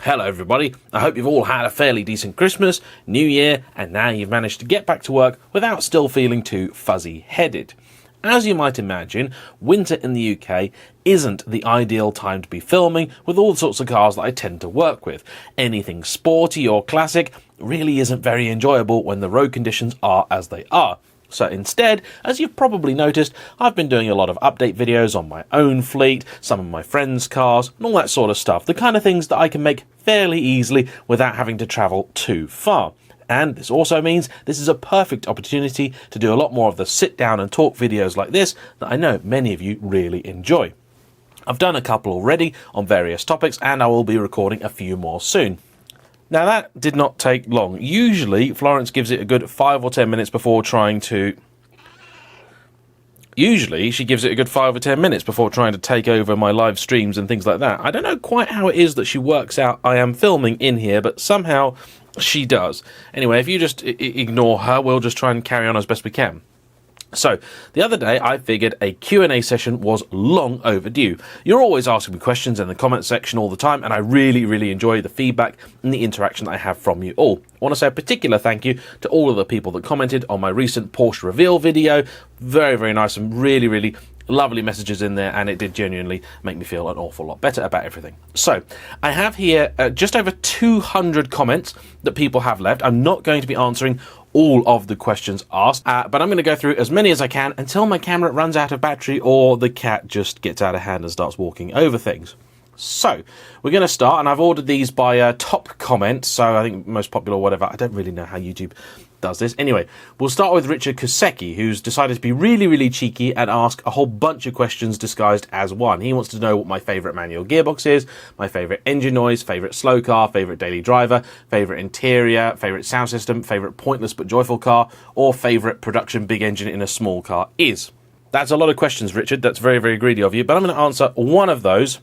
Hello everybody, I hope you've all had a fairly decent Christmas, New Year, and now you've managed to get back to work without still feeling too fuzzy-headed. As you might imagine, winter in the UK isn't the ideal time to be filming with all sorts of cars that I tend to work with. Anything sporty or classic really isn't very enjoyable when the road conditions are as they are. So instead, as you've probably noticed, I've been doing a lot of update videos on my own fleet, some of my friends' cars, and all that sort of stuff. The kind of things that I can make fairly easily without having to travel too far. And this also means this is a perfect opportunity to do a lot more of the sit down and talk videos like this that I know many of you really enjoy. I've done a couple already on various topics, and I will be recording a few more soon. Now that did not take long. Usually Florence gives it a good 5 or 10 minutes before trying to... Usually she gives it a good 5 or 10 minutes before trying to take over my live streams and things like that. I don't know quite how it is that she works out I am filming in here, but somehow she does. Anyway, if you just ignore her, we'll just try and carry on as best we can. So, the other day I figured a Q&A session was long overdue. You're always asking me questions in the comment section all the time, and I really enjoy the feedback and the interaction that I have from you all. I want to say a particular thank you to all of the people that commented on my recent Porsche reveal video. Very nice, and really lovely messages in there, and it did genuinely make me feel an awful lot better about everything. So, I have here just over 200 comments that people have left. I'm not going to be answering all of the questions asked, but I'm going to go through as many as I can until my camera runs out of battery or the cat just gets out of hand and starts walking over things. So, we're going to start, and I've ordered these by top comment, so I think most popular or whatever. I don't really know how YouTube does this. Anyway, we'll start with Richard Kosecki, who's decided to be really cheeky and ask a whole bunch of questions disguised as one. He wants to know what my favourite manual gearbox is, my favourite engine noise, favourite slow car, favourite daily driver, favourite interior, favourite sound system, favourite pointless but joyful car, or favourite production big engine in a small car is. That's a lot of questions, Richard. That's very greedy of you, but I'm going to answer one of those,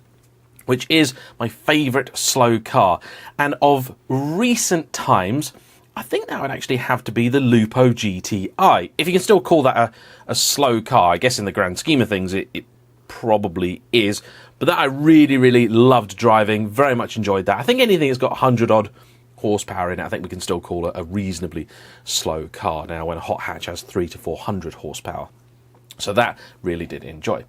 which is my favourite slow car. And of recent times, I think that would actually have to be the Lupo GTI. If you can still call that a slow car, I guess in the grand scheme of things it probably is. But that I really loved driving, very much enjoyed that. I think anything that's got 100 odd horsepower in it, I think we can still call it a reasonably slow car now when a hot hatch has 300 to 400 horsepower. So that really did enjoy.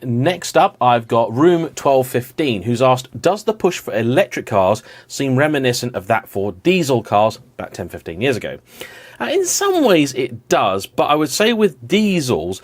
Next up, I've got Room 1215, who's asked, does the push for electric cars seem reminiscent of that for diesel cars about 10-15 years ago? In some ways it does, but I would say with diesels,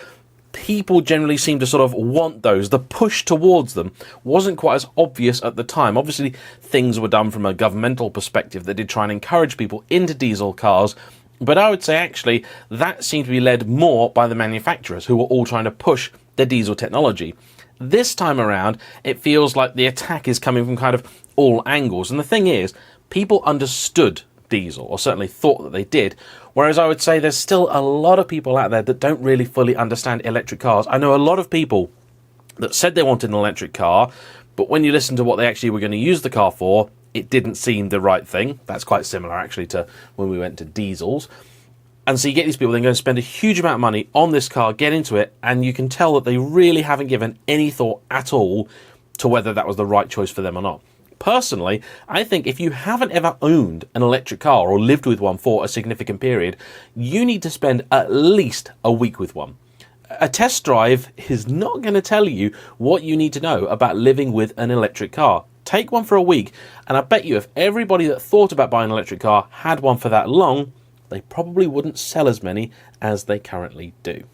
people generally seem to sort of want those. The push towards them wasn't quite as obvious at the time. Obviously, things were done from a governmental perspective that did try and encourage people into diesel cars, but I would say actually that seemed to be led more by the manufacturers who were all trying to push their diesel technology. This time around, it feels like the attack is coming from kind of all angles. And the thing is, people understood diesel, or certainly thought that they did, whereas I would say there's still a lot of people out there that don't really fully understand electric cars. I know a lot of people that said they wanted an electric car, but when you listen to what they actually were going to use the car for, it didn't seem the right thing. That's quite similar, actually, to when we went to diesels. And so you get these people then going to spend a huge amount of money on this car, get into it, and you can tell that they really haven't given any thought at all to whether that was the right choice for them or not. Personally, I think if you haven't ever owned an electric car or lived with one for a significant period, you need to spend at least a week with one. A test drive is not going to tell you what you need to know about living with an electric car. Take one for a week, and I bet you if everybody that thought about buying an electric car had one for that long, they probably wouldn't sell as many as they currently do.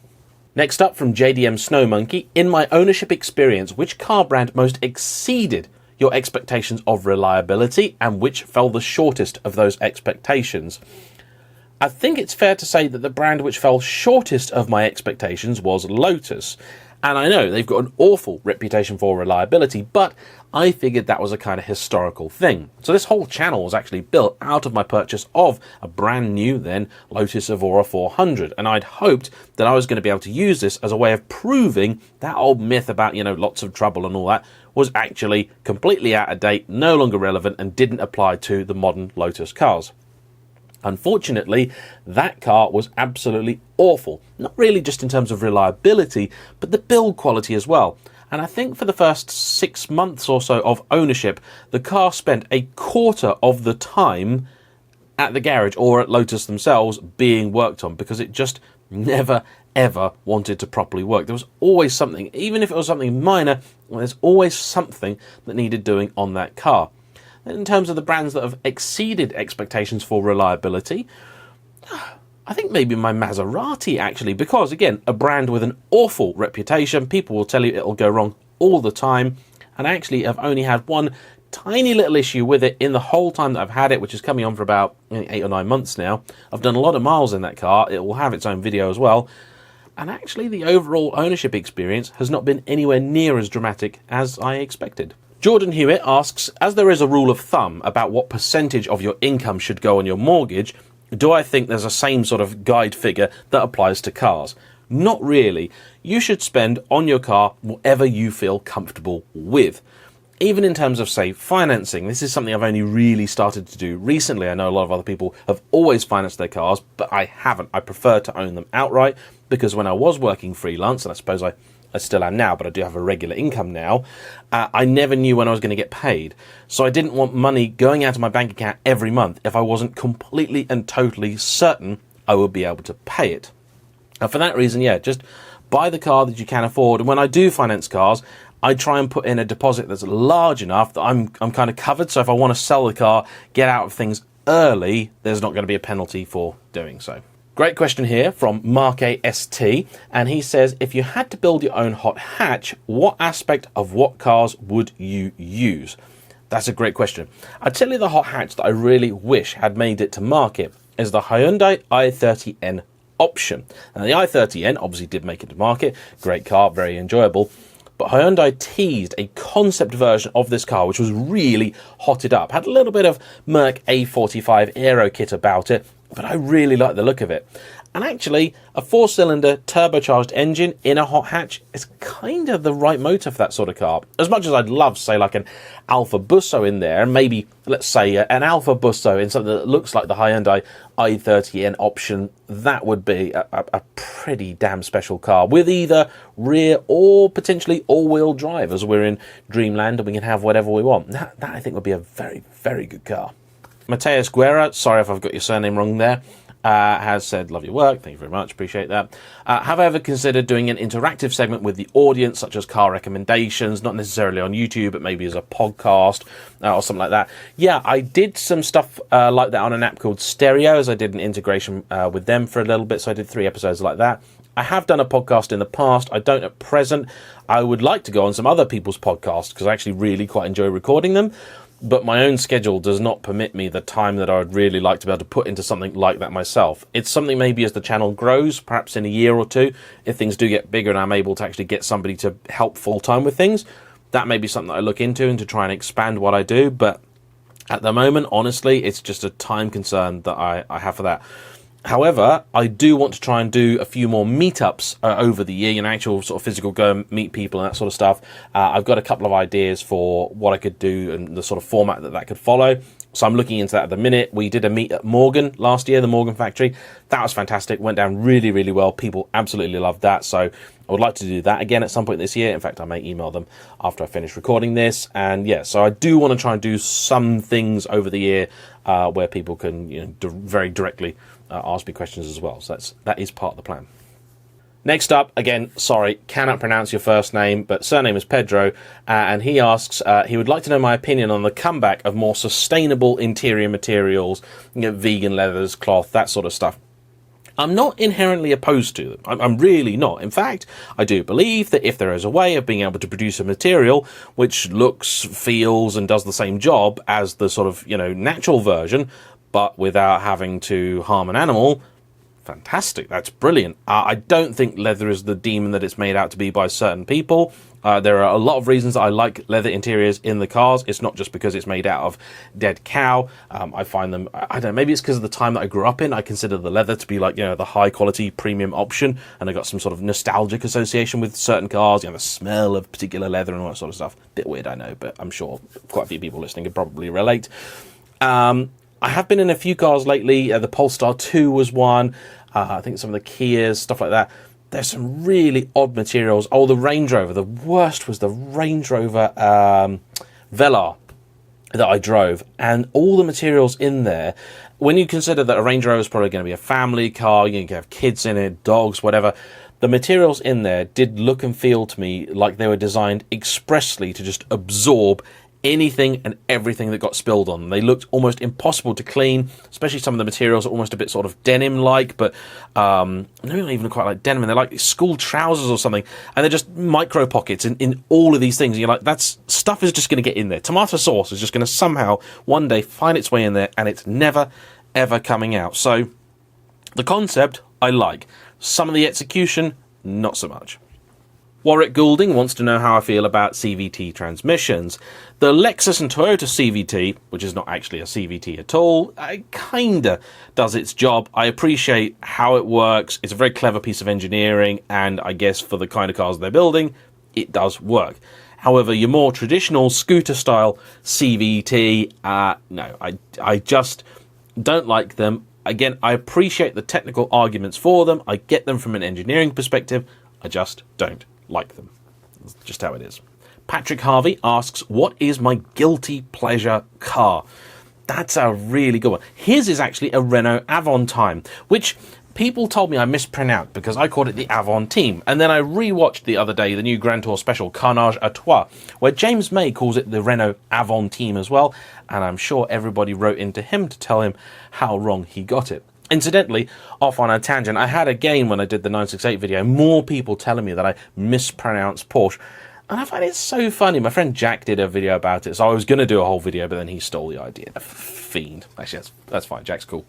Next up from JayEmm Snow Monkey, in my ownership experience, which car brand most exceeded your expectations of reliability and which fell the shortest of those expectations? I think it's fair to say that the brand which fell shortest of my expectations was Lotus. And I know they've got an awful reputation for reliability, but I figured that was a kind of historical thing. So this whole channel was actually built out of my purchase of a brand new then Lotus Evora 400. And I'd hoped that I was going to be able to use this as a way of proving that old myth about, lots of trouble and all that was actually completely out of date, no longer relevant, and didn't apply to the modern Lotus cars. Unfortunately, that car was absolutely awful. Not really just in terms of reliability, but the build quality as well. And I think for the first 6 months or so of ownership, the car spent a quarter of the time at the garage or at Lotus themselves being worked on, because it just never ever wanted to properly work. There was always something, even if it was something minor, there's always something that needed doing on that car. And in terms of the brands that have exceeded expectations for reliability, I think maybe my Maserati, actually, because again, a brand with an awful reputation, people will tell you it'll go wrong all the time, and I actually have only had one tiny little issue with it in the whole time that I've had it, which is coming on for about 8 or 9 months now. I've done a lot of miles in that car. It will have its own video as well. And actually the overall ownership experience has not been anywhere near as dramatic as I expected. Jordan Hewitt asks, as there is a rule of thumb about what percentage of your income should go on your mortgage, do I think there's a same sort of guide figure that applies to cars? Not really. You should spend on your car whatever you feel comfortable with. Even in terms of, say, financing, this is something I've only really started to do recently. I know a lot of other people have always financed their cars, but I haven't. I prefer to own them outright, because when I was working freelance, and I suppose I still am now, but I do have a regular income now, I never knew when I was going to get paid. So I didn't want money going out of my bank account every month if I wasn't completely and totally certain I would be able to pay it. And for that reason, yeah, just buy the car that you can afford. And when I do finance cars, I try and put in a deposit that's large enough that I'm kind of covered. So if I want to sell the car, get out of things early, there's not going to be a penalty for doing so. Great question here from Mark AST, and he says, if you had to build your own hot hatch, what aspect of what cars would you use? That's a great question. I'd tell you the hot hatch that I really wish had made it to market is the Hyundai i30N option. Now the i30N obviously did make it to market, great car, very enjoyable. But Hyundai teased a concept version of this car, which was really hotted up. Had a little bit of Merc A45 aero kit about it, but I really like the look of it. And actually, a 4-cylinder turbocharged engine in a hot hatch is kind of the right motor for that sort of car. As much as I'd love, say, like an Alfa Busso in there, and maybe, let's say, an Alfa Busso in something that looks like the Hyundai i30N option, that would be a pretty damn special car with either rear or potentially all-wheel drive, as we're in Dreamland and we can have whatever we want. That I think would be a very, very good car. Mateus Guerra, sorry if I've got your surname wrong there, has said, love your work, thank you very much, appreciate that. Have I ever considered doing an interactive segment with the audience, such as car recommendations, not necessarily on YouTube, but maybe as a podcast or something like that? Yeah, I did some stuff like that on an app called Stereo, as I did an integration with them for a little bit, so I did 3 episodes like that. I have done a podcast in the past, I don't at present. I would like to go on some other people's podcasts, because I actually really quite enjoy recording them. But my own schedule does not permit me the time that I would really like to be able to put into something like that myself. It's something maybe as the channel grows, perhaps in a year or two, if things do get bigger and I'm able to actually get somebody to help full-time with things, that may be something that I look into and to try and expand what I do. But at the moment, honestly, it's just a time concern that I have for that. However, I do want to try and do a few more meetups over the year, actual sort of physical go and meet people and that sort of stuff. I've got a couple of ideas for what I could do and the sort of format that could follow. So I'm looking into that at the minute. We did a meet at Morgan last year, the Morgan factory. That was fantastic. Went down really, really well. People absolutely loved that. So I would like to do that again at some point this year. In fact, I may email them after I finish recording this. And yeah, so I do want to try and do some things over the year where people can very directly ask me questions as well. So that is part of the plan. Next up, again, sorry, cannot pronounce your first name, but surname is Pedro, and he asks, he would like to know my opinion on the comeback of more sustainable interior materials, vegan leathers, cloth, that sort of stuff. I'm not inherently opposed to them. I'm really not. In fact, I do believe that if there is a way of being able to produce a material which looks, feels, and does the same job as the sort of, natural version, but without having to harm an animal, fantastic, that's brilliant. I don't think leather is the demon that it's made out to be by certain people. There are a lot of reasons I like leather interiors in the cars. It's not just because it's made out of dead cow. I find them, I don't know, maybe it's because of the time that I grew up in. I consider the leather to be like, the high quality premium option, and I got some sort of nostalgic association with certain cars, the smell of particular leather and all that sort of stuff. Bit weird, I know, but I'm sure quite a few people listening could probably relate. I have been in a few cars lately. The Polestar 2 was one. I think some of the Kias, stuff like that. there's some really odd materials. Oh, the Range Rover. The worst was the Range Rover Velar that I drove, and all the materials in there, when you consider that a Range Rover is probably going to be a family car, you can have kids in it, dogs, whatever, the materials in there did look and feel to me like they were designed expressly to just absorb anything and everything that got spilled on them. They looked almost impossible to clean, especially some of the materials are almost a bit sort of denim-like, but maybe not even quite like denim. They're like school trousers or something, and they're just micro pockets in all of these things. And you're like, that's stuff is just going to get in there. Tomato sauce is just going to somehow one day find its way in there, and it's never ever coming out. So the concept I like. Some of the execution, not so much. Warwick Goulding wants to know how I feel about CVT transmissions. The Lexus and Toyota CVT, which is not actually a CVT at all, it kinda does its job. I appreciate how it works. It's a very clever piece of engineering, and I guess for the kind of cars they're building, it does work. However, your more traditional scooter-style CVT, no, I just don't like them. Again, I appreciate the technical arguments for them. I get them from an engineering perspective. I just don't like them. That's just how it is. Patrick Harvey asks, what is my guilty pleasure car? That's a really good one. His is actually a Renault Avantime, which people told me I mispronounced because I called it the Avantime. And then I rewatched the other day the new Grand Tour Special Carnage à Trois, where James May calls it the Renault Avantime as well. And I'm sure everybody wrote into him to tell him how wrong he got it. Incidentally, off on a tangent, I had again when I did the 968 video, more people telling me that I mispronounced Porsche. And I find it so funny. My friend Jack did a video about it, so I was going to do a whole video, but then he stole the idea. Fiend. Actually, that's fine. Jack's cool.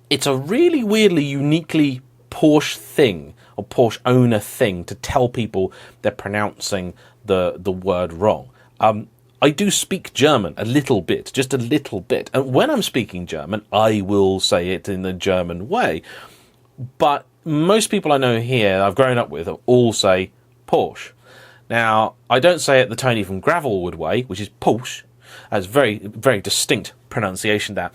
It's a really weirdly, uniquely Porsche thing, or Porsche owner thing, to tell people they're pronouncing the word wrong. I do speak German a little bit, just a little bit. And when I'm speaking German, I will say it in the German way. But most people I know here, I've grown up with, all say Porsche. Now, I don't say it the Tony from Gravelwood way, which is Porsche. That's very, very distinct pronunciation there.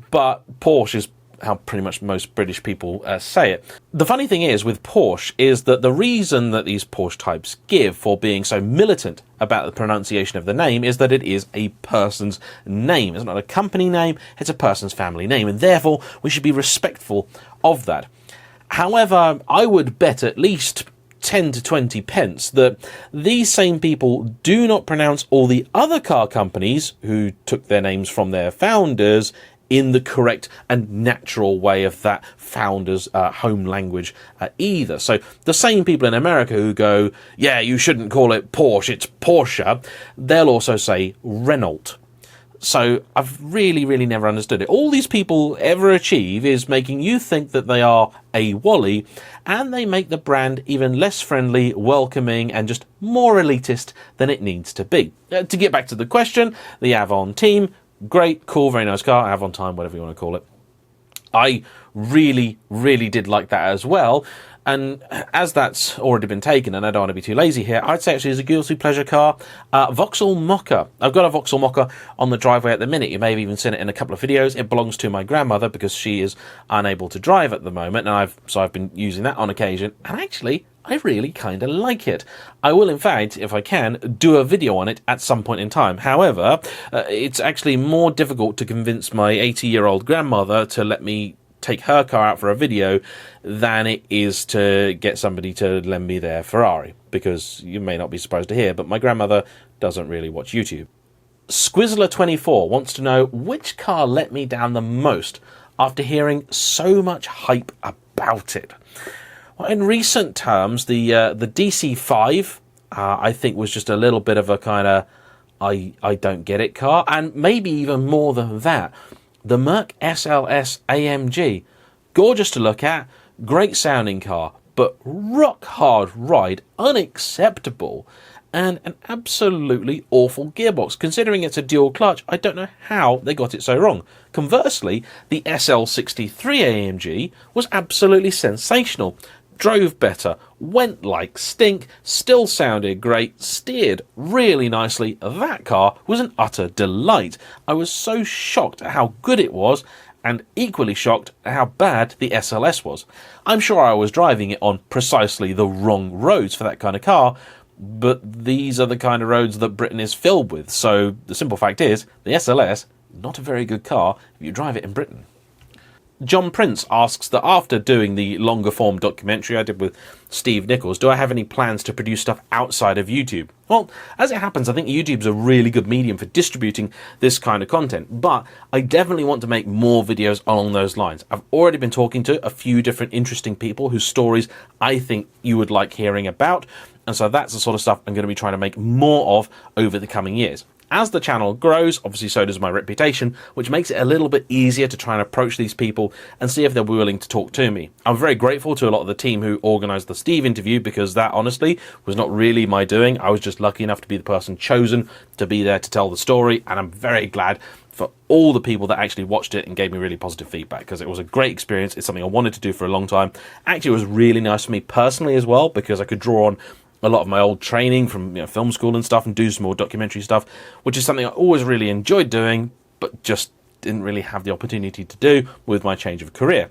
But Porsche is how pretty much most British people say it. The funny thing is with Porsche is that the reason that these Porsche types give for being so militant about the pronunciation of the name is that it is a person's name. It's not a company name, it's a person's family name, and therefore we should be respectful of that. However, I would bet at least 10 to 20 pence that these same people do not pronounce all the other car companies who took their names from their founders in the correct and natural way of that founder's home language either. So the same people in America who go, yeah, you shouldn't call it Porsche, it's Porsche, they'll also say Renault. So I've really, really never understood it. All these people ever achieve is making you think that they are a Wally, and they make the brand even less friendly, welcoming, and just more elitist than it needs to be. To get back to the question, the Avantime, great, cool, very nice car, Avantime, whatever you want to call it. I really, really did like that as well. And as that's already been taken, and I don't want to be too lazy here, I'd say actually it's a guilty pleasure car. Vauxhall Mocha. I've got a Vauxhall Mocha on the driveway at the minute. You may have even seen it in a couple of videos. It belongs to my grandmother because she is unable to drive at the moment, and I've been using that on occasion. And actually, I really kind of like it. I will, in fact, if I can, do a video on it at some point in time. However, it's actually more difficult to convince my 80-year-old grandmother to let me take her car out for a video than it is to get somebody to lend me their Ferrari, because you may not be surprised to hear, but my grandmother doesn't really watch YouTube. Squizzler24 wants to know which car let me down the most after hearing so much hype about it. Well, in recent terms, the DC5 I think was just a little bit of a kind of I don't get it car, and maybe even more than that. The Merc SLS AMG, gorgeous to look at, great sounding car, but rock hard ride, unacceptable, and an absolutely awful gearbox. Considering it's a dual clutch, I don't know how they got it so wrong. Conversely, the SL63 AMG was absolutely sensational. Drove better, went like stink, still sounded great, steered really nicely. That car was an utter delight. I was so shocked at how good it was, and equally shocked at how bad the SLS was. I'm sure I was driving it on precisely the wrong roads for that kind of car, but these are the kind of roads that Britain is filled with, so the simple fact is, the SLS, not a very good car if you drive it in Britain. John Prince asks that after doing the longer form documentary I did with Steve Nichols, do I have any plans to produce stuff outside of YouTube? Well, as it happens, I think YouTube's a really good medium for distributing this kind of content, but I definitely want to make more videos along those lines. I've already been talking to a few different interesting people whose stories I think you would like hearing about, and so that's the sort of stuff I'm going to be trying to make more of over the coming years. As the channel grows, obviously so does my reputation, which makes it a little bit easier to try and approach these people and see if they're willing to talk to me. I'm very grateful to a lot of the team who organised the Steve interview, because that honestly was not really my doing. I was just lucky enough to be the person chosen to be there to tell the story, and I'm very glad for all the people that actually watched it and gave me really positive feedback, because it was a great experience. It's something I wanted to do for a long time. Actually, it was really nice for me personally as well, because I could draw on a lot of my old training from film school and stuff and do some more documentary stuff, which is something I always really enjoyed doing, but just didn't really have the opportunity to do with my change of career.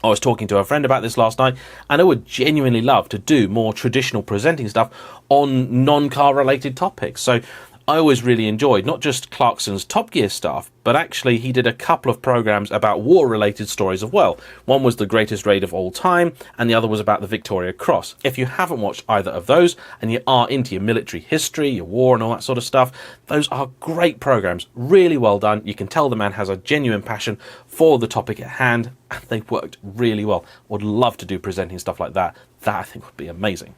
I was talking to a friend about this last night, and I would genuinely love to do more traditional presenting stuff on non-car related topics. So I always really enjoyed not just Clarkson's Top Gear stuff, but actually he did a couple of programs about war-related stories as well. One was the greatest raid of all time, and the other was about the Victoria Cross. If you haven't watched either of those, and you are into your military history, your war and all that sort of stuff, those are great programs, really well done. You can tell the man has a genuine passion for the topic at hand, and they worked really well. Would love to do presenting stuff like that. That I think would be amazing.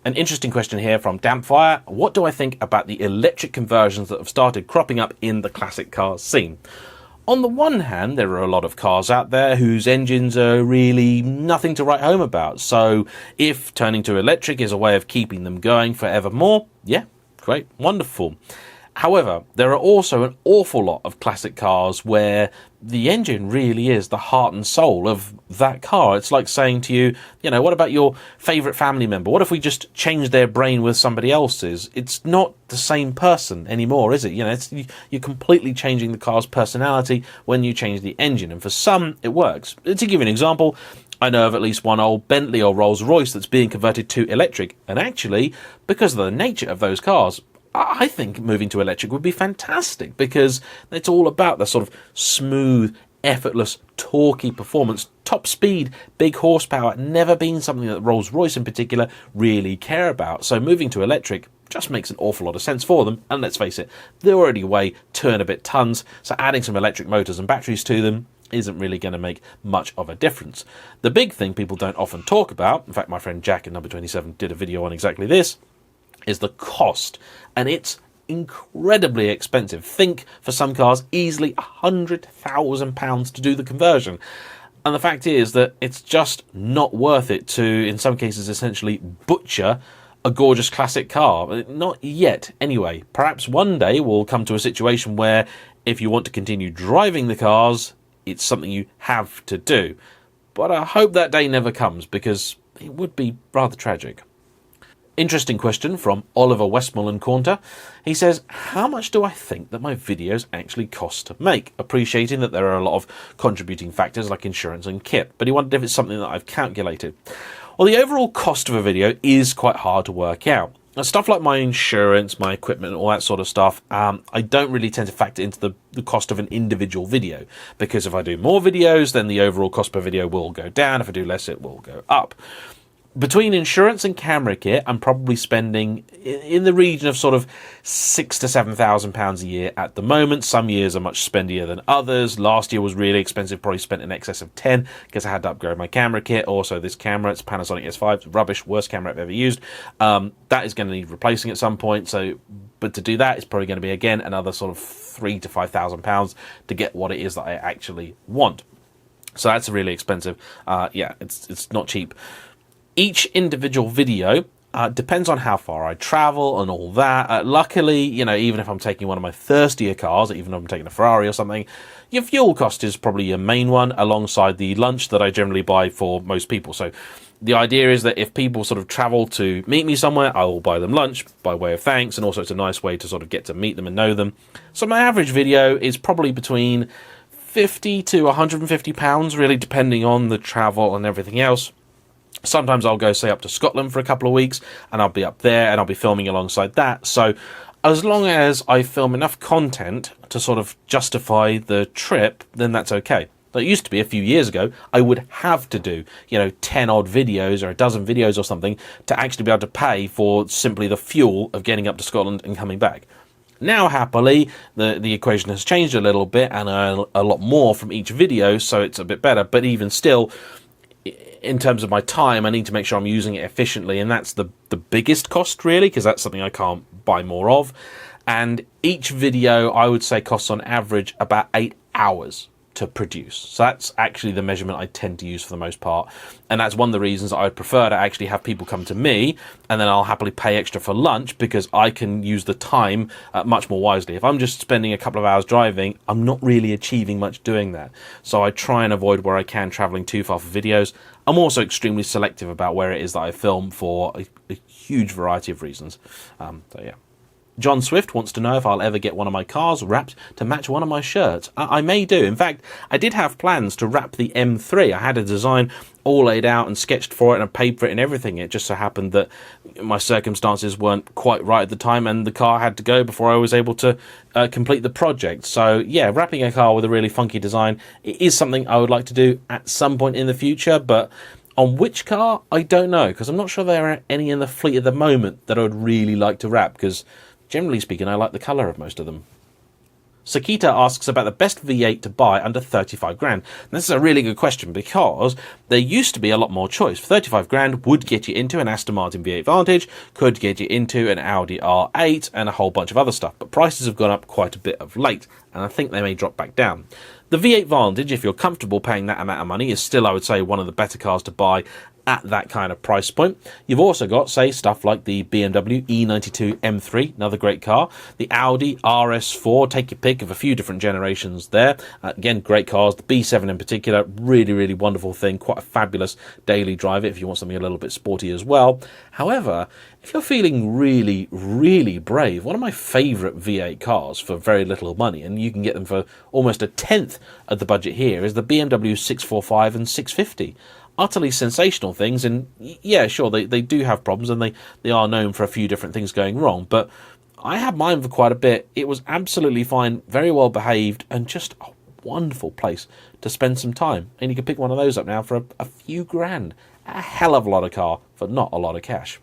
An interesting question here from Dampfire. What do I think about the electric conversions that have started cropping up in the classic car scene? On the one hand, there are a lot of cars out there whose engines are really nothing to write home about. So if turning to electric is a way of keeping them going forevermore, yeah, great, wonderful. However, there are also an awful lot of classic cars where the engine really is the heart and soul of that car. It's like saying to you, what about your favourite family member? What if we just changed their brain with somebody else's? It's not the same person anymore, is it? You're completely changing the car's personality when you change the engine. And for some, it works. To give you an example, I know of at least one old Bentley or Rolls Royce that's being converted to electric. And actually, because of the nature of those cars, I think moving to electric would be fantastic, because it's all about the sort of smooth, effortless, torquey performance, top speed, big horsepower, never been something that Rolls-Royce in particular really care about. So moving to electric just makes an awful lot of sense for them, and let's face it, they already weigh 2 tons, so adding some electric motors and batteries to them isn't really going to make much of a difference. The big thing people don't often talk about, in fact my friend Jack at Number 27 did a video on exactly this, is the cost, and it's incredibly expensive. Think, for some cars, easily £100,000 to do the conversion. And the fact is that it's just not worth it to, in some cases, essentially butcher a gorgeous classic car. Not yet, anyway. Perhaps one day we'll come to a situation where, if you want to continue driving the cars, it's something you have to do. But I hope that day never comes, because it would be rather tragic. Interesting question from Oliver Westmoreland Cornter. He says, how much do I think that my videos actually cost to make? Appreciating that there are a lot of contributing factors like insurance and kit, but he wondered if it's something that I've calculated. Well, the overall cost of a video is quite hard to work out. Now, stuff like my insurance, my equipment, all that sort of stuff, I don't really tend to factor into the cost of an individual video, because if I do more videos, then the overall cost per video will go down. If I do less, it will go up. Between insurance and camera kit, I'm probably spending in the region of sort of £6,000 to £7,000 a year at the moment. Some years are much spendier than others. Last year was really expensive, probably spent in excess of 10 because I had to upgrade my camera kit. Also, this camera, it's Panasonic S5, it's rubbish, worst camera I've ever used. That is going to need replacing at some point. But to do that, it's probably going to be again another sort of £3,000 to £5,000 to get what it is that I actually want. So that's really expensive. It's not cheap. Each individual video depends on how far I travel and all that. Luckily, even if I'm taking one of my thirstier cars, even if I'm taking a Ferrari or something, your fuel cost is probably your main one, alongside the lunch that I generally buy for most people. So the idea is that if people sort of travel to meet me somewhere, I will buy them lunch by way of thanks, and also it's a nice way to sort of get to meet them and know them. So my average video is probably between 50 to 150 pounds, really depending on the travel and everything else. Sometimes I'll go, say, up to Scotland for a couple of weeks, and I'll be up there and I'll be filming alongside that. So as long as I film enough content to sort of justify the trip, then that's okay. That used to be a few years ago, I would have to do, 10 odd videos or a dozen videos or something to actually be able to pay for simply the fuel of getting up to Scotland and coming back. Now, happily, the equation has changed a little bit and a lot more from each video, so it's a bit better. But even still, in terms of my time, I need to make sure I'm using it efficiently, and that's the biggest cost, really, because that's something I can't buy more of. And each video, I would say, costs on average about 8 hours to produce. So that's actually the measurement I tend to use for the most part, and that's one of the reasons I would prefer to actually have people come to me, and then I'll happily pay extra for lunch, because I can use the time much more wisely. If I'm just spending a couple of hours driving, I'm not really achieving much doing that. So I try and avoid, where I can, traveling too far for videos. I'm also extremely selective about where it is that I film for a huge variety of reasons. So yeah. John Swift wants to know if I'll ever get one of my cars wrapped to match one of my shirts. I may do. In fact, I did have plans to wrap the M3. I had a design all laid out and sketched for it, and I paid for it and everything. It just so happened that my circumstances weren't quite right at the time, and the car had to go before I was able to complete the project. So yeah, wrapping a car with a really funky design is something I would like to do at some point in the future, but on which car, I don't know, because I'm not sure there are any in the fleet at the moment that I would really like to wrap, because generally speaking, I like the colour of most of them. Sakita asks about the best V8 to buy under 35 grand. And this is a really good question, because there used to be a lot more choice. 35 grand would get you into an Aston Martin V8 Vantage, could get you into an Audi R8 and a whole bunch of other stuff. But prices have gone up quite a bit of late, and I think they may drop back down. The V8 Vantage, if you're comfortable paying that amount of money, is still, I would say, one of the better cars to buy at that kind of price point. You've also got, say, stuff like the BMW E92 M3, another great car, the Audi RS4, take your pick of a few different generations there. Again, great cars. The B7 in particular, really, really wonderful thing, quite a fabulous daily driver if you want something a little bit sporty as well. However, if you're feeling really, really brave, one of my favourite V8 cars for very little money, and you can get them for almost a tenth of the budget here, is the BMW 645 and 650. Utterly sensational things, and yeah, sure, they do have problems, and they are known for a few different things going wrong, but I had mine for quite a bit. It was absolutely fine, very well behaved, and just a wonderful place to spend some time. And you can pick one of those up now for a few grand. A hell of a lot of car for not a lot of cash.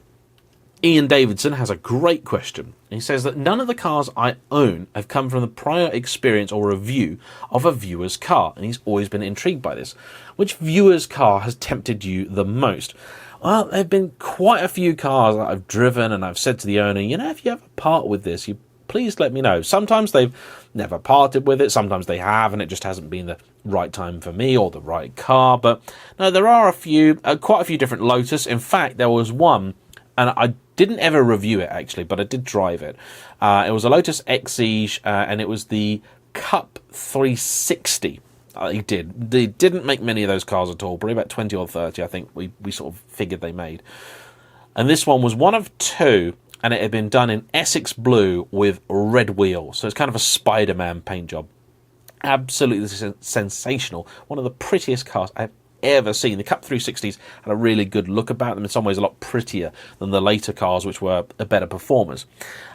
Ian Davidson has a great question. He says that none of the cars I own have come from the prior experience or review of a viewer's car, and he's always been intrigued by this. Which viewer's car has tempted you the most? Well, there have been quite a few cars that I've driven, and I've said to the owner, if you ever part with this, you please let me know. Sometimes they've never parted with it, sometimes they have, and it just hasn't been the right time for me or the right car. But no, there are quite a few different Lotus. In fact, there was one, and I didn't ever review it actually, but I did drive it. It was a Lotus Exige, and it was the Cup 360. They didn't make many of those cars at all, probably about 20 or 30, I think we sort of figured they made. And this one was one of two, and it had been done in Essex blue with red wheels. So it's kind of a Spider-Man paint job. Absolutely sensational. One of the prettiest cars I've ever seen. The Cup 360s had a really good look about them, in some ways a lot prettier than the later cars, which were better performers.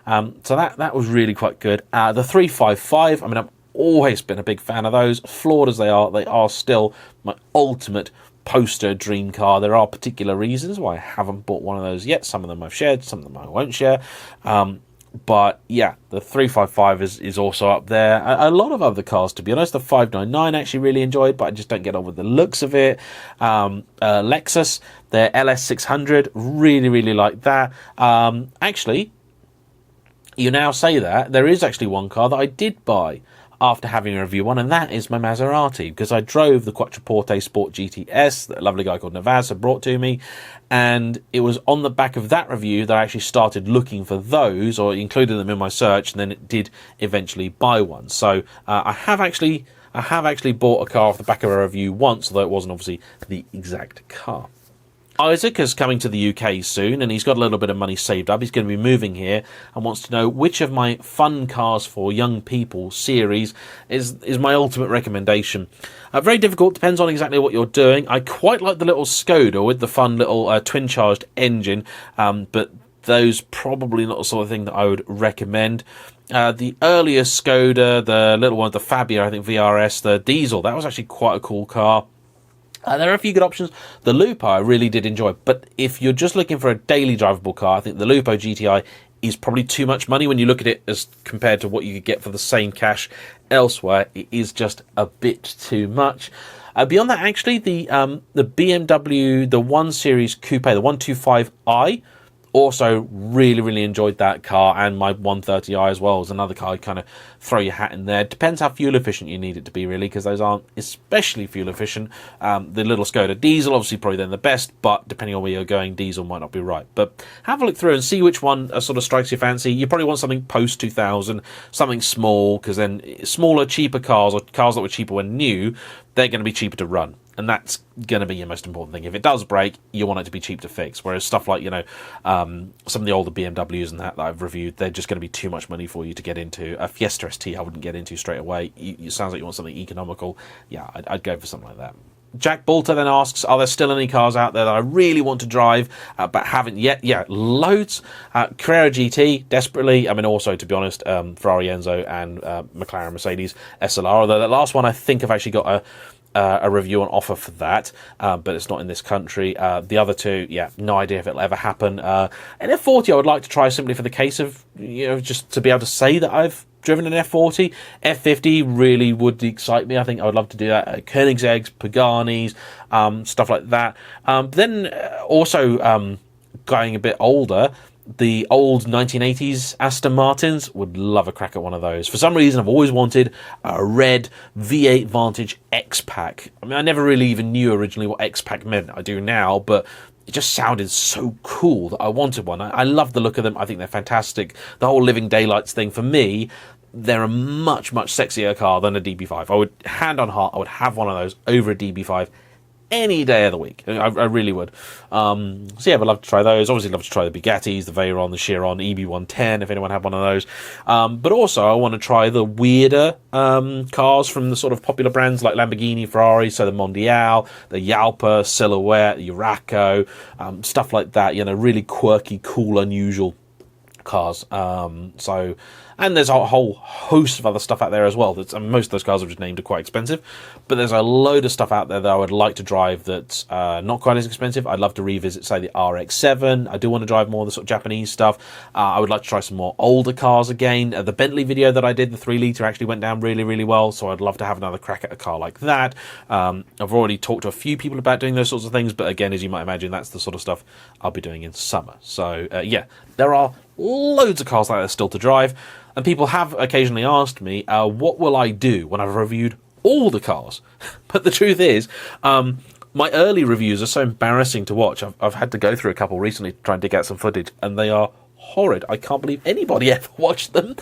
So that was really quite good. The 355, I mean, I've always been a big fan of those. Flawed as they are still my ultimate poster dream car. There are particular reasons why I haven't bought one of those yet. Some of them I've shared, some of them I won't share. But yeah, the 355 is also up there. A lot of other cars, to be honest. The 599 I actually really enjoyed, but I just don't get on with the looks of it. Lexus, their LS600, really, really like that. Actually, you now say that, there is actually one car that I did buy after having a review one, and that is my Maserati, because I drove the Quattroporte Sport GTS that a lovely guy called Navaz had brought to me, and it was on the back of that review that I actually started looking for those, or included them in my search, and then it did eventually buy one. So I have actually bought a car off the back of a review once, although it wasn't obviously the exact car. Isaac is coming to the UK soon, and he's got a little bit of money saved up. He's going to be moving here and wants to know which of my Fun Cars for Young People series is my ultimate recommendation. Very difficult, depends on exactly what you're doing. I quite like the little Skoda with the fun little twin-charged engine, but those probably not the sort of thing that I would recommend. The earlier Skoda, the little one, the Fabia, I think VRS, the diesel, that was actually quite a cool car. There are a few good options. The Lupo I really did enjoy, but if you're just looking for a daily drivable car, I think the Lupo GTI is probably too much money when you look at it as compared to what you could get for the same cash elsewhere. It is just a bit too much. Beyond that, actually, the BMW, the 1 Series Coupe, the 125i, also really enjoyed that car, and my 130i as well is another car. You kind of throw your hat in there. Depends how fuel efficient you need it to be, really, because those aren't especially fuel efficient. The little Skoda diesel, obviously probably then the best, but depending on where you're going, diesel might not be right. But have a look through and see which one sort of strikes your fancy. You probably want something post 2000, something small, because then smaller, cheaper cars, or cars that were cheaper when new, they're going to be cheaper to run. And that's going to be your most important thing. If it does break, you want it to be cheap to fix. Whereas stuff like, some of the older BMWs and that I've reviewed, they're just going to be too much money for you to get into. A Fiesta ST I wouldn't get into straight away. It sounds like you want something economical. Yeah, I'd go for something like that. Jack Bolter then asks, are there still any cars out there that I really want to drive but haven't yet? Yeah, loads. Carrera GT, desperately. I mean, also, to be honest, Ferrari Enzo and McLaren Mercedes SLR. Although that last one, I think I've actually got a review on offer for that, but it's not in this country. The other two, yeah, no idea if it'll ever happen. An F40 I would like to try simply for the case of, just to be able to say that I've driven an F40. F50 really would excite me. I think I would love to do that. Koenigsegg's, Pagani's, stuff like that. Then also going a bit older, the old 1980s Aston Martins, would love a crack at one of those. For some reason, I've always wanted a red V8 Vantage X-Pack. I mean, I never really even knew originally what X-Pack meant. I do now, but it just sounded so cool that I wanted one. I love the look of them. I think they're fantastic. The whole Living Daylights thing, for me, they're a much sexier car than a DB5. I would, hand on heart, I would have one of those over a DB5 any day of the week. I really would. So yeah, I'd love to try those. Obviously love to try the Bugattis, the Veyron, the Chiron, EB110, if anyone had one of those. But also I want to try the weirder cars from the sort of popular brands like Lamborghini, Ferrari, so the Mondial, the Jalpa, Silhouette, the Urraco, stuff like that, really quirky, cool, unusual cars. And there's a whole host of other stuff out there as well. Most of those cars I've just named are quite expensive, but there's a load of stuff out there that I would like to drive that's not quite as expensive. I'd love to revisit, say, the RX-7. I do want to drive more of the sort of Japanese stuff. I would like to try some more older cars again. The Bentley video that I did, the 3-litre, actually went down really well, so I'd love to have another crack at a car like that. I've already talked to a few people about doing those sorts of things, but again, as you might imagine, that's the sort of stuff I'll be doing in summer. So yeah, there are loads of cars like that still to drive. And people have occasionally asked me, what will I do when I've reviewed all the cars? But the truth is, my early reviews are so embarrassing to watch. I've had to go through a couple recently to try and dig out some footage, and they are horrid. I can't believe anybody ever watched them.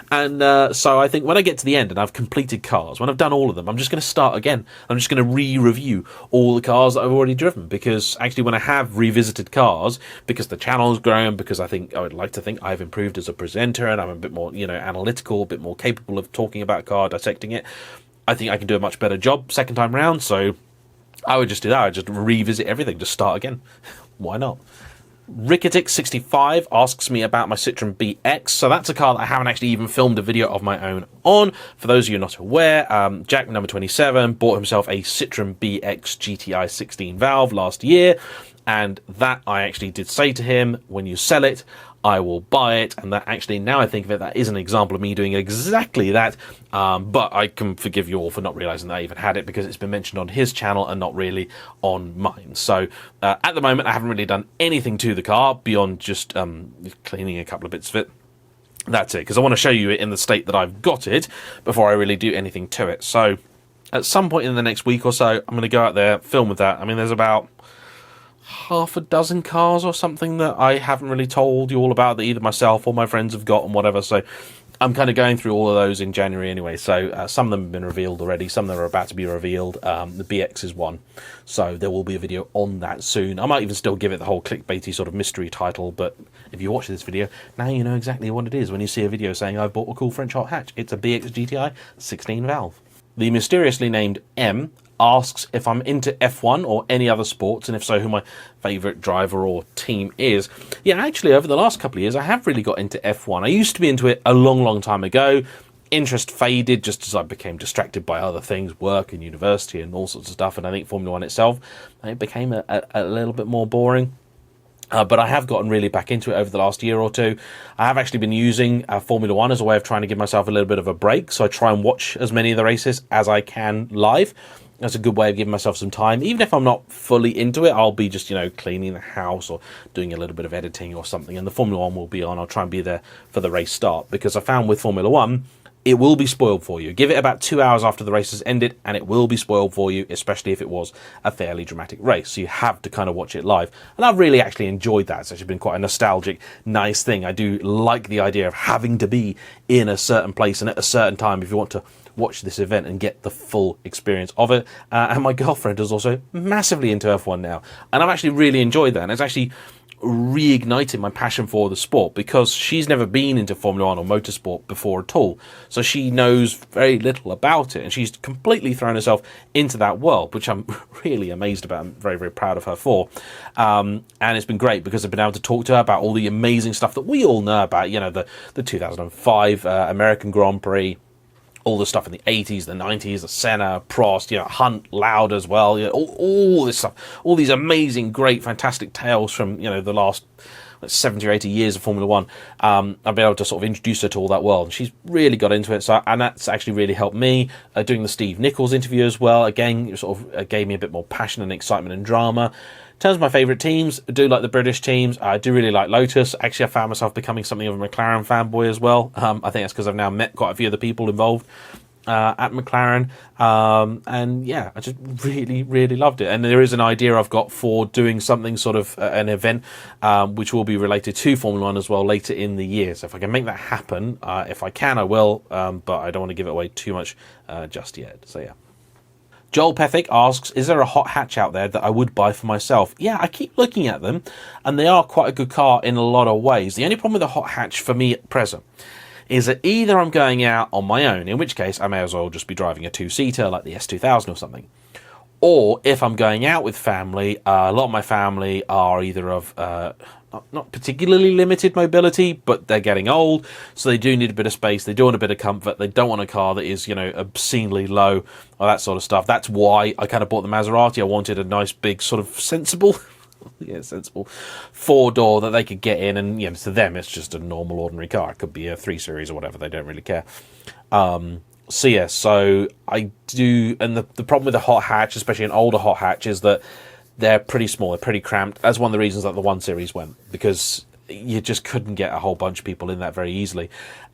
And so I think when I get to the end and I've completed cars, when I've done all of them, I'm just going to start again. I'm just going to re-review all the cars that I've already driven, because actually when I have revisited cars, because the channel's grown, because I would like to think I've improved as a presenter and I'm a bit more, analytical, a bit more capable of talking about a car, dissecting it, I think I can do a much better job second time round. So I would just do that. I would just revisit everything, just start again. Why not? Ricketic65 asks me about my Citroen BX. So that's a car that I haven't actually even filmed a video of my own on. For those of you not aware, Jack number 27 bought himself a Citroen BX GTI 16 valve last year, and that I actually did say to him, when you sell it, I will buy it. And that actually, now I think of it, that is an example of me doing exactly that. But I can forgive you all for not realising that I even had it, because it's been mentioned on his channel and not really on mine. So at the moment, I haven't really done anything to the car beyond just cleaning a couple of bits of it. That's it, because I want to show you it in the state that I've got it before I really do anything to it. So at some point in the next week or so, I'm going to go out there, film with that. I mean, there's about half a dozen cars or something that I haven't really told you all about, that either myself or my friends have got and whatever. So I'm kind of going through all of those in January anyway, so some of them have been revealed already, some of them are about to be revealed. The BX is one, so there will be a video on that soon. I might even still give it the whole clickbaity sort of mystery title, but if you watch this video, now you know exactly what it is when you see a video saying I've bought a cool French hot hatch. It's a BX GTI 16 valve. The mysteriously named M asks if I'm into F1 or any other sports, and if so, who my favourite driver or team is. Yeah, actually, over the last couple of years, I have really got into F1. I used to be into it a long, long time ago. Interest faded just as I became distracted by other things, work and university and all sorts of stuff, and I think Formula 1 itself, it became a little bit more boring. But I have gotten really back into it over the last year or two. I have actually been using Formula 1 as a way of trying to give myself a little bit of a break, so I try and watch as many of the races as I can live. That's a good way of giving myself some time. Even if I'm not fully into it, I'll be just, cleaning the house or doing a little bit of editing or something, and the Formula 1 will be on. I'll try and be there for the race start, because I found with Formula 1, it will be spoiled for you. Give it about 2 hours after the race has ended, and it will be spoiled for you, especially if it was a fairly dramatic race. So you have to kind of watch it live. And I've really actually enjoyed that. It's actually been quite a nostalgic, nice thing. I do like the idea of having to be in a certain place and at a certain time if you want to watch this event and get the full experience of it. And my girlfriend is also massively into F1 now. And I've actually really enjoyed that. And it's actually reignited my passion for the sport, because she's never been into Formula 1 or motorsport before at all, so she knows very little about it, and she's completely thrown herself into that world, which I'm really amazed about. I'm very, very proud of her for, and it's been great because I've been able to talk to her about all the amazing stuff that we all know about, the 2005 American Grand Prix, all the stuff in the 80s, the 90s, the Senna, Prost, Hunt, Loud as well, all this stuff, all these amazing, great, fantastic tales from, the last 70 or 80 years of Formula 1. I've been able to sort of introduce her to all that world, and she's really got into it, and that's actually really helped me. Doing the Steve Nichols interview as well, again, it sort of gave me a bit more passion and excitement and drama. In terms of my favourite teams, I do like the British teams. I do really like Lotus. Actually, I found myself becoming something of a McLaren fanboy as well. I think that's because I've now met quite a few of the people involved at McLaren. And yeah, I just really, really loved it. And there is an idea I've got for doing something sort of an event which will be related to Formula 1 as well later in the year. So if I can make that happen, if I can, I will. But I don't want to give it away too much just yet. So yeah. Joel Pethick asks, is there a hot hatch out there that I would buy for myself? Yeah, I keep looking at them, and they are quite a good car in a lot of ways. The only problem with a hot hatch for me at present is that either I'm going out on my own, in which case I may as well just be driving a two-seater like the S2000 or something. Or if I'm going out with family, a lot of my family are either of not particularly limited mobility, but they're getting old, so they do need a bit of space, they do want a bit of comfort, they don't want a car that is, obscenely low, or that sort of stuff. That's why I kind of bought the Maserati. I wanted a nice, big, sort of sensible four-door that they could get in, and, to them, it's just a normal, ordinary car. It could be a 3 Series or whatever, they don't really care. So I do, and the problem with a hot hatch, especially an older hot hatch, is that they're pretty small, they're pretty cramped. That's one of the reasons that the 1 Series went, because you just couldn't get a whole bunch of people in that very easily.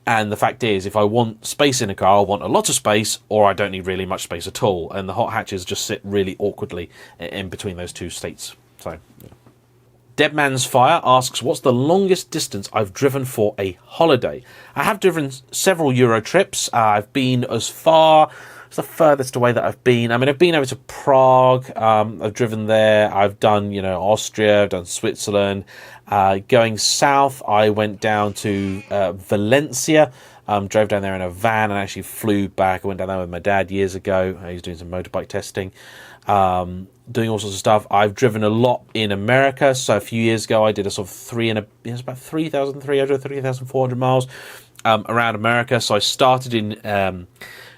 And the fact is, if I want space in a car, I want a lot of space, or I don't need really much space at all. And the hot hatches just sit really awkwardly in between those two states. So, yeah. Deadman's Fire asks, what's the longest distance I've driven for a holiday? I have driven several Euro trips. I've been as far... It's the furthest away that I've been. I mean, I've been over to Prague. I've driven there. I've done, Austria. I've done Switzerland. Going south, I went down to Valencia. Drove down there in a van and actually flew back. I went down there with my dad years ago. He was doing some motorbike testing. Doing all sorts of stuff. I've driven a lot in America. So a few years ago, I did a sort of about 3,300, 3,400 miles around America. So I started in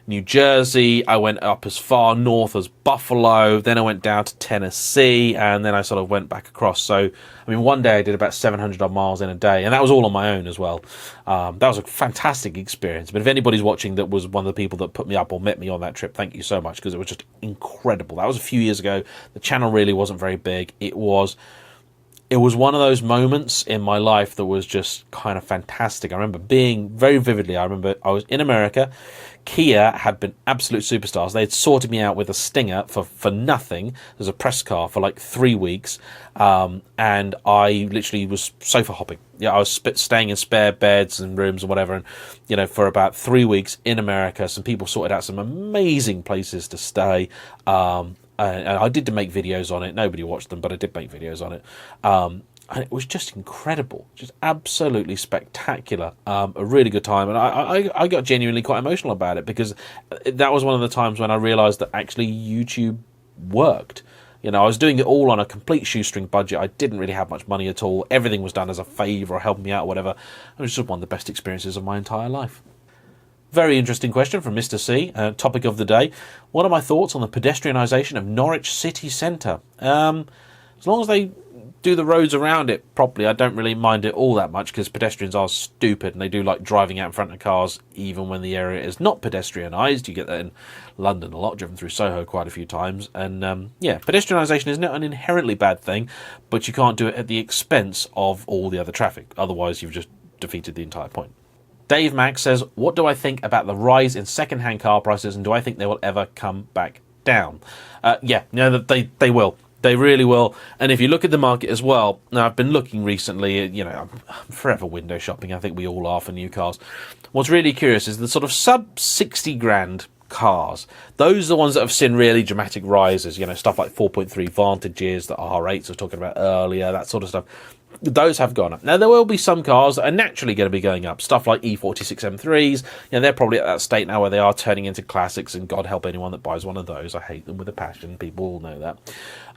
New Jersey. I went up as far north as Buffalo. Then I went down to Tennessee, and then I sort of went back across. So, I mean, one day I did about 700 odd miles in a day, and that was all on my own as well. That was a fantastic experience. But if anybody's watching that was one of the people that put me up or met me on that trip, thank you so much, because it was just incredible. That was a few years ago. The channel really wasn't very big. It was it was one of those moments in my life that was just kind of fantastic. I remember being very vividly, I remember I was in America. Kia had been absolute superstars. They had sorted me out with a Stinger for nothing. There's a press car for like 3 weeks. And I literally was sofa hopping. Yeah, I was staying in spare beds and rooms and whatever. And, you know, for about 3 weeks in America, some people sorted out some amazing places to stay. And I did make videos on it. Nobody watched them, but I did make videos on it. And it was just incredible, just absolutely spectacular. A really good time. And I got genuinely quite emotional about it, because that was one of the times when I realised that actually YouTube worked. You know, I was doing it all on a complete shoestring budget. I didn't really have much money at all. Everything was done as a favour or helping me out or whatever. It was just one of the best experiences of my entire life. Very interesting question from Mr. C. Topic of the day. What are my thoughts on the pedestrianisation of Norwich city centre? As long as they do the roads around it properly, I don't really mind it all that much, because pedestrians are stupid and they do like driving out in front of cars even when the area is not pedestrianised. You get that in London a lot, driven through Soho quite a few times. And yeah, pedestrianisation is not an inherently bad thing, but you can't do it at the expense of all the other traffic. Otherwise, you've just defeated the entire point. Dave Max says, what do I think about the rise in second-hand car prices, and do I think they will ever come back down? Yeah, no, they will. They really will. And if you look at the market as well, now I've been looking recently, you know, I'm forever window shopping. I think we all are for new cars. What's really curious is the sort of sub 60 grand cars. Those are the ones that have seen really dramatic rises, you know, stuff like 4.3 Vantages that R8s were talking about earlier, that sort of stuff. Those have gone up. Now, there will be some cars that are naturally going to be going up. Stuff like E46 M3s, you know, they're probably at that state now where they are turning into classics, and God help anyone that buys one of those. I hate them with a passion. People all know that.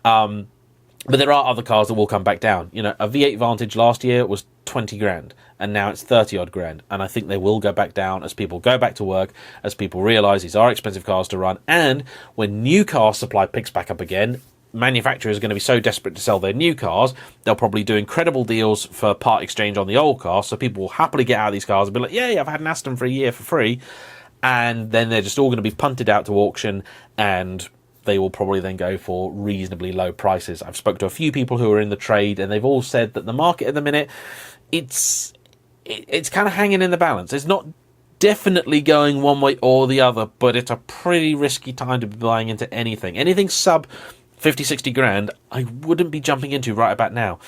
But there are other cars that will come back down. You know, a V8 Vantage last year was 20 grand, and now it's 30 odd grand. And I think they will go back down as people go back to work, as people realise these are expensive cars to run. And when new car supply picks back up again, manufacturers are going to be so desperate to sell their new cars, they'll probably do incredible deals for part exchange on the old car. So people will happily get out of these cars and be like, yay, I've had an Aston for a year for free. And then they're just all going to be punted out to auction, and they will probably then go for reasonably low prices. I've spoken to a few people who are in the trade, and they've all said that the market at the minute, it's kind of hanging in the balance. It's not definitely going one way or the other, but it's a pretty risky time to be buying into anything. Anything sub 50, 60 grand, I wouldn't be jumping into right about now.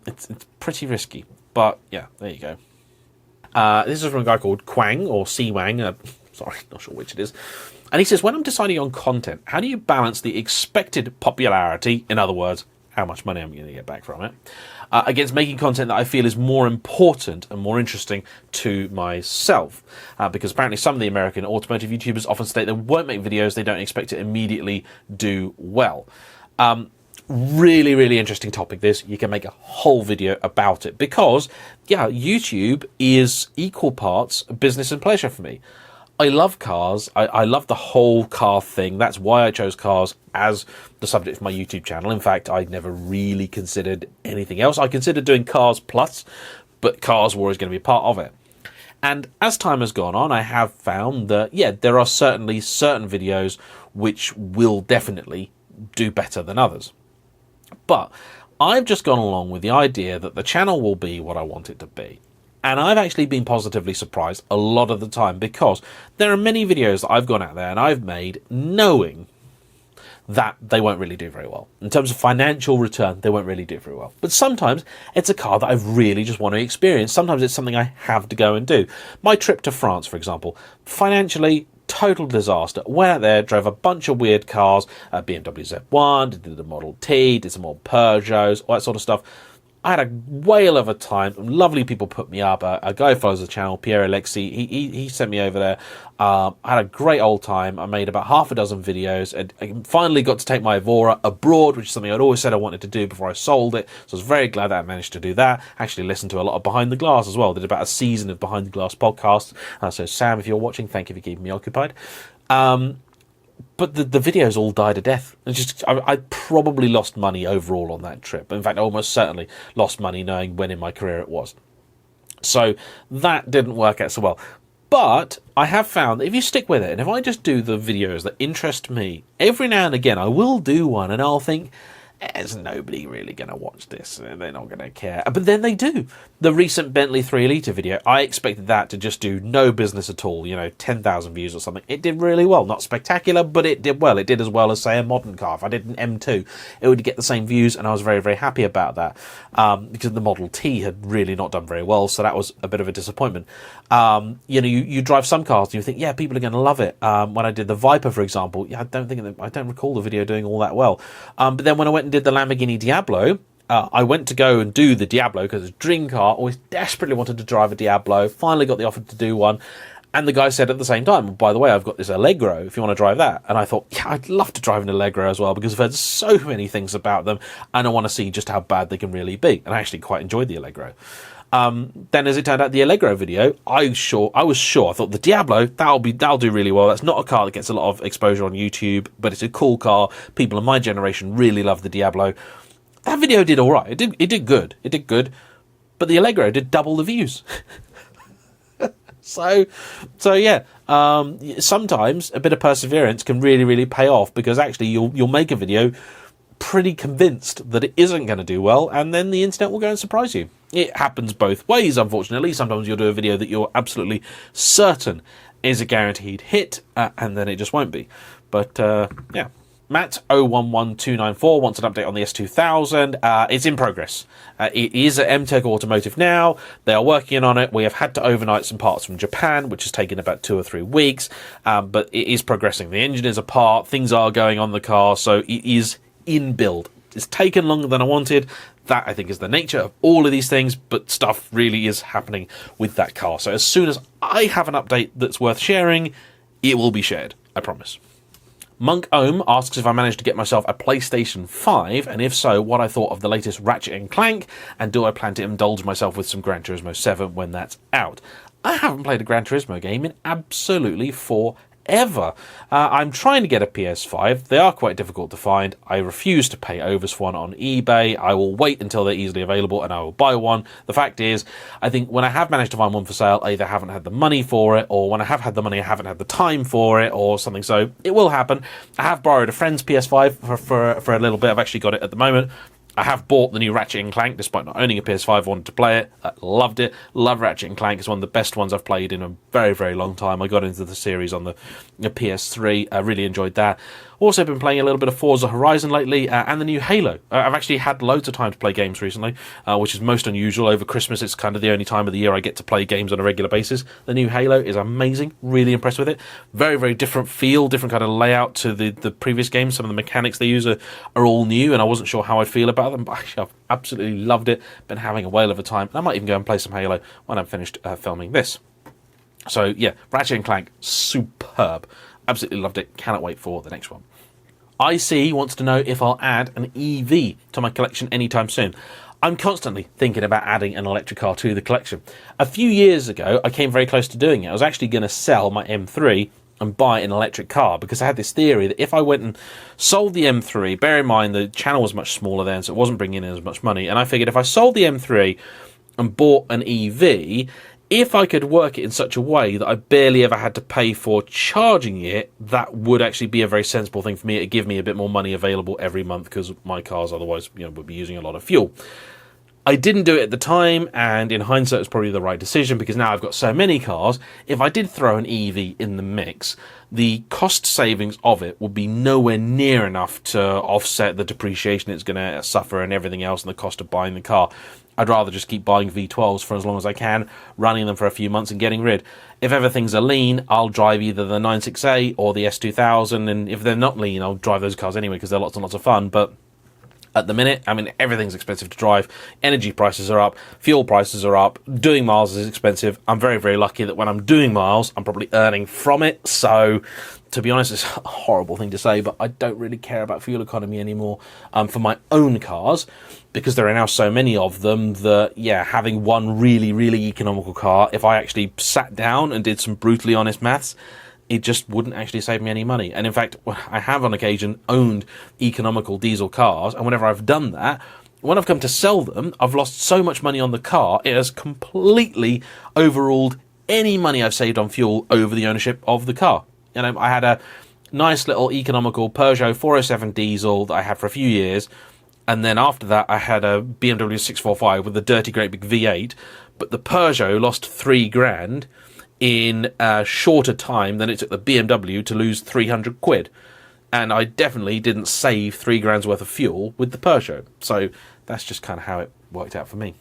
It's pretty risky, but yeah, there you go. This is from a guy called Quang, or C-Wang, sorry, not sure which it is. And he says, when I'm deciding on content, how do you balance the expected popularity, in other words, how much money I'm going to get back from it, against making content that I feel is more important and more interesting to myself? Because apparently some of the American automotive YouTubers often state they won't make videos they don't expect to immediately do well. Really, really interesting topic this. You can make a whole video about it, because, yeah, YouTube is equal parts business and pleasure for me. I love cars. I love the whole car thing. That's why I chose cars as the subject for my YouTube channel. In fact, I never really considered anything else. I considered doing Cars Plus, but cars were always going to be a part of it. And as time has gone on, I have found that, yeah, there are certainly certain videos which will definitely do better than others. But I've just gone along with the idea that the channel will be what I want it to be. And I've actually been positively surprised a lot of the time, because there are many videos that I've gone out there and I've made knowing that they won't really do very well. In terms of financial return, they won't really do very well. But sometimes it's a car that I really just want to experience. Sometimes it's something I have to go and do. My trip to France, for example, financially, total disaster. Went out there, drove a bunch of weird cars, BMW Z1, did the Model T, did some old Peugeots, all that sort of stuff. I had a whale of a time. Lovely people put me up. A guy who follows the channel, Pierre Alexi, he sent me over there. I had a great old time. I made about half a dozen videos, and I finally got to take my Evora abroad, which is something I'd always said I wanted to do before I sold it. So I was very glad that I managed to do that. Actually listened to a lot of Behind the Glass as well. Did about a season of Behind the Glass podcasts. So Sam, if you're watching, thank you for keeping me occupied. But the videos all died a death. I probably lost money overall on that trip. In fact, I almost certainly lost money knowing when in my career it was. So that didn't work out so well. But I have found that if you stick with it, and if I just do the videos that interest me, every now and again I will do one and I'll think, there's nobody really going to watch this. They're not going to care. But then they do. The recent Bentley 3 litre video, I expected that to just do no business at all. 10,000 views or something. It did really well. Not spectacular, but it did well. It did as well as, say, a modern car. If I did an M2, it would get the same views, and I was very, very happy about that. Because the Model T had really not done very well, so that was a bit of a disappointment. You drive some cars and you think, yeah, people are going to love it. When I did the Viper, for example, I don't recall the video doing all that well. But then when I went and did the Lamborghini Diablo, I went to go and do the Diablo because it's a dream car. Always desperately wanted to drive a Diablo. Finally got the offer to do one. And the guy said at the same time, well, by the way, I've got this Allegro if you want to drive that. And I thought, yeah, I'd love to drive an Allegro as well because I've heard so many things about them and I want to see just how bad they can really be. And I actually quite enjoyed the Allegro. Then as it turned out, the Allegro video, I was sure, I thought the Diablo, that'll do really well. That's not a car that gets a lot of exposure on YouTube, but it's a cool car. People of my generation really love the Diablo. That video did all right. It did good. But the Allegro did double the views. So yeah, sometimes a bit of perseverance can really, really pay off because actually you'll make a video pretty convinced that it isn't going to do well, and then the internet will go and surprise you. It happens both ways, unfortunately. Sometimes you'll do a video that you're absolutely certain is a guaranteed hit, and then it just won't be. But yeah. Matt 011294 wants an update on the S2000. It's in progress. It is at MTech Automotive now. They are working on it. We have had to overnight some parts from Japan, which has taken about 2 or 3 weeks, but it is progressing. The engine is apart. Things are going on the car, so it is in build. It's taken longer than I wanted. That, I think, is the nature of all of these things, but stuff really is happening with that car. So as soon as I have an update that's worth sharing, it will be shared. I promise. Monk Ohm asks if I managed to get myself a PlayStation 5, and if so, what I thought of the latest Ratchet & Clank, and do I plan to indulge myself with some Gran Turismo 7 when that's out. I haven't played a Gran Turismo game in absolutely forever. I'm trying to get a PS5. They are quite difficult to find. I refuse to pay overs for one on eBay. I will wait until they're easily available and I will buy one. The fact is, I think when I have managed to find one for sale, I either haven't had the money for it, or when I have had the money, I haven't had the time for it, or something. So it will happen. I have borrowed a friend's PS5 for a little bit. I've actually got it at the moment. I have bought the new Ratchet & Clank, despite not owning a PS5, I wanted to play it. I loved it. Love Ratchet & Clank. It's one of the best ones I've played in a very, very long time. I got into the series on the PS3. I really enjoyed that. Also been playing a little bit of Forza Horizon lately, and the new Halo. I've actually had loads of time to play games recently, which is most unusual. Over Christmas, it's kind of the only time of the year I get to play games on a regular basis. The new Halo is amazing. Really impressed with it. Very, very different feel, different kind of layout to the previous games. Some of the mechanics they use are all new, and I wasn't sure how I'd feel about them, but actually I've absolutely loved it. Been having a whale of a time, and I might even go and play some Halo when I'm finished filming this. So yeah, Ratchet & Clank, superb. Absolutely loved it. Cannot wait for the next one. IC wants to know if I'll add an EV to my collection anytime soon. I'm constantly thinking about adding an electric car to the collection. A few years ago, I came very close to doing it. I was actually going to sell my M3 and buy an electric car because I had this theory that if I went and sold the M3, bear in mind the channel was much smaller then, so it wasn't bringing in as much money, and I figured if I sold the M3 and bought an EV, if I could work it in such a way that I barely ever had to pay for charging it, that would actually be a very sensible thing for me. It'd give me a bit more money available every month because my cars otherwise, would be using a lot of fuel. I didn't do it at the time, and in hindsight, it's probably the right decision because now I've got so many cars. If I did throw an EV in the mix, the cost savings of it would be nowhere near enough to offset the depreciation it's going to suffer and everything else and the cost of buying the car. I'd rather just keep buying V12s for as long as I can, running them for a few months and getting rid. If ever things are lean, I'll drive either the 96A or the S2000, and if they're not lean, I'll drive those cars anyway because they're lots and lots of fun, but at the minute, everything's expensive to drive. Energy prices are up. Fuel prices are up. Doing miles is expensive. I'm very, very lucky that when I'm doing miles, I'm probably earning from it. So, to be honest, it's a horrible thing to say, but I don't really care about fuel economy anymore for my own cars because there are now so many of them that, yeah, having one really, really economical car, if I actually sat down and did some brutally honest maths, it just wouldn't actually save me any money. And in fact, I have on occasion owned economical diesel cars, and whenever I've done that, when I've come to sell them, I've lost so much money on the car, it has completely overruled any money I've saved on fuel over the ownership of the car. I had a nice little economical Peugeot 407 diesel that I had for a few years, And then after that, I had a BMW 645 with a dirty great big V8. But the Peugeot lost 3 grand in a shorter time than it took the BMW to lose 300 quid. And I definitely didn't save 3 grand's worth of fuel with the Peugeot. So that's just kind of how it worked out for me.